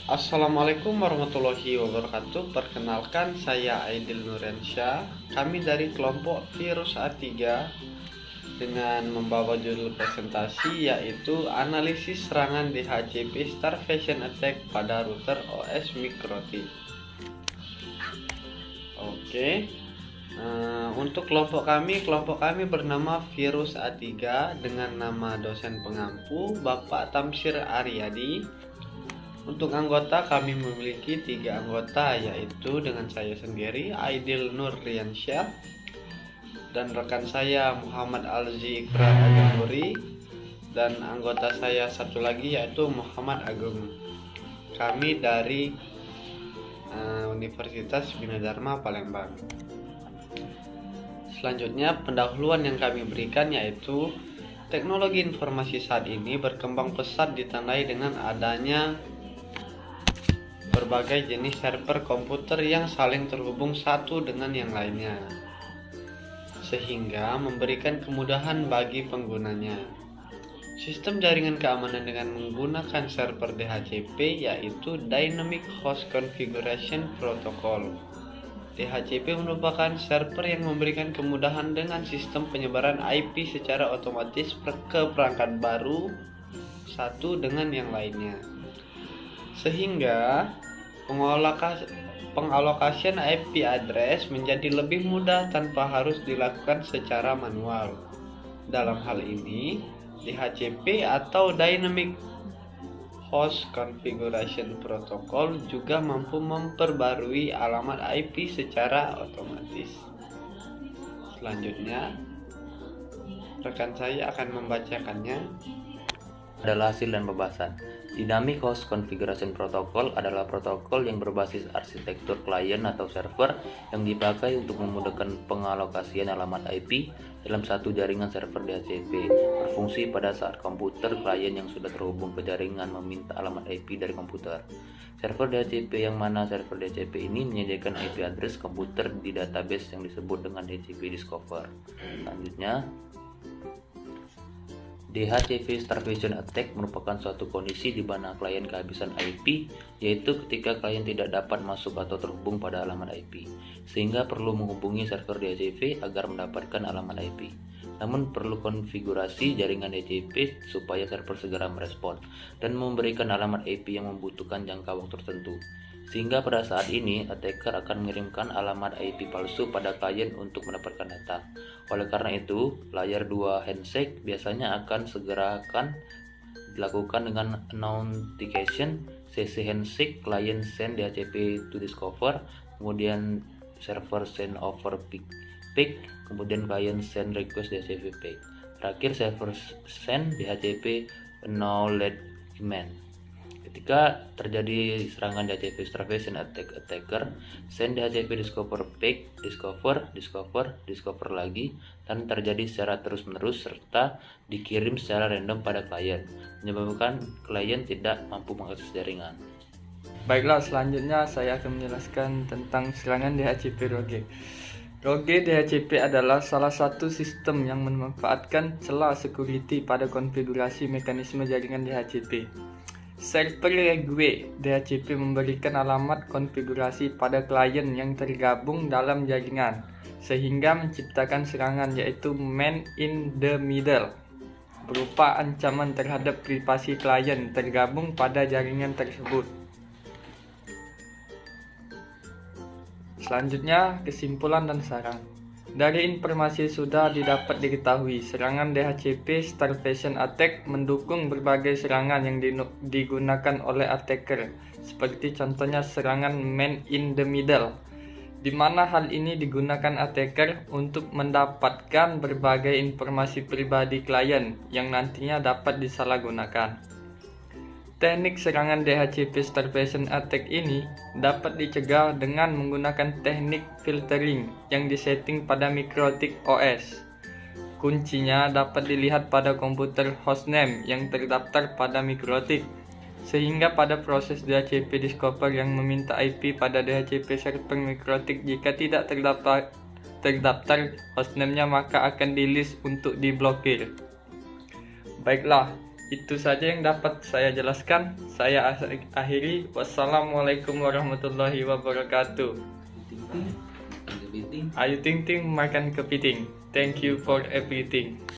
Assalamualaikum warahmatullahi wabarakatuh. Perkenalkan, saya Aidil Nuryansyah. Kami dari kelompok Virus A3 dengan membawa judul presentasi yaitu analisis serangan DHCP Starvation Attack pada router OS Mikrotik. Oke. Untuk kelompok kami bernama Virus A3 dengan nama dosen pengampu Bapak Tamsir Aryadi. Untuk anggota kami memiliki 3 anggota, yaitu dengan saya sendiri Aidil Nuryansyah dan rekan saya Muhammad Alzi Ikrar Agamuri, dan anggota saya satu lagi yaitu Muhammad Agung. Kami dari Universitas Bina Dharma Palembang. Selanjutnya pendahuluan yang kami berikan yaitu teknologi informasi saat ini berkembang pesat ditandai dengan adanya berbagai jenis server komputer yang saling terhubung satu dengan yang lainnya, sehingga memberikan kemudahan bagi penggunanya. Sistem jaringan keamanan dengan menggunakan server DHCP yaitu Dynamic Host Configuration Protocol. DHCP merupakan server yang memberikan kemudahan dengan sistem penyebaran IP secara otomatis ke perangkat baru satu dengan yang lainnya, sehingga pengalokasian IP address menjadi lebih mudah tanpa harus dilakukan secara manual. Dalam hal ini, DHCP atau Dynamic Host Configuration Protocol juga mampu memperbarui alamat IP secara otomatis. Selanjutnya, rekan saya akan membacakannya. Adalah hasil dan pembahasan. Dynamic Host Configuration Protocol adalah protokol yang berbasis arsitektur klien atau server yang dipakai untuk memudahkan pengalokasian alamat IP dalam satu jaringan server DHCP. Berfungsi pada saat komputer klien yang sudah terhubung ke jaringan meminta alamat IP dari komputer. Server DHCP yang mana server DHCP ini menyediakan IP address komputer di database yang disebut dengan DHCP Discover. Selanjutnya, DHCP Starvation Attack merupakan suatu kondisi di mana klien kehabisan IP, yaitu ketika klien tidak dapat masuk atau terhubung pada alamat IP, sehingga perlu menghubungi server DHCP agar mendapatkan alamat IP. Namun perlu konfigurasi jaringan DHCP supaya server segera merespon dan memberikan alamat IP yang membutuhkan jangka waktu tertentu. Sehingga pada saat ini, attacker akan mengirimkan alamat IP palsu pada klien untuk mendapatkan data. Oleh karena itu, layer 2 handshake biasanya akan dilakukan dengan authentication, sesi handshake, client send DHCP to discover, kemudian server send over pick, kemudian client send request DHCP pick. Terakhir server send DHCP acknowledgement. Ketika terjadi serangan DHCP Starvation Attacker send DHCP discover pick, discover lagi, dan terjadi secara terus-menerus serta dikirim secara random pada klien, menyebabkan klien tidak mampu mengakses jaringan. Baiklah, selanjutnya saya akan menjelaskan tentang serangan DHCP Rogue. Rogue DHCP adalah salah satu sistem yang memanfaatkan celah security pada konfigurasi mekanisme jaringan DHCP. Server Rogue DHCP memberikan alamat konfigurasi pada klien yang tergabung dalam jaringan, sehingga menciptakan serangan yaitu man in the middle, berupa ancaman terhadap privasi klien tergabung pada jaringan tersebut. Selanjutnya, kesimpulan dan saran. Dari informasi sudah didapat diketahui, serangan DHCP Starvation Attack mendukung berbagai serangan yang digunakan oleh attacker, seperti contohnya serangan man in the middle, di mana hal ini digunakan attacker untuk mendapatkan berbagai informasi pribadi klien yang nantinya dapat disalahgunakan. Teknik serangan DHCP Starvation Attack ini dapat dicegah dengan menggunakan teknik filtering yang disetting pada Mikrotik OS. Kuncinya dapat dilihat pada komputer hostname yang terdaftar pada Mikrotik, sehingga pada proses DHCP Discover yang meminta IP pada DHCP server Mikrotik jika tidak terdaftar hostname-nya maka akan di-list untuk diblokir. Baiklah, Itu saja yang dapat saya jelaskan. Saya akhiri. Wassalamualaikum warahmatullahi wabarakatuh. Ayu Ting Ting makan kepiting. Thank you for everything.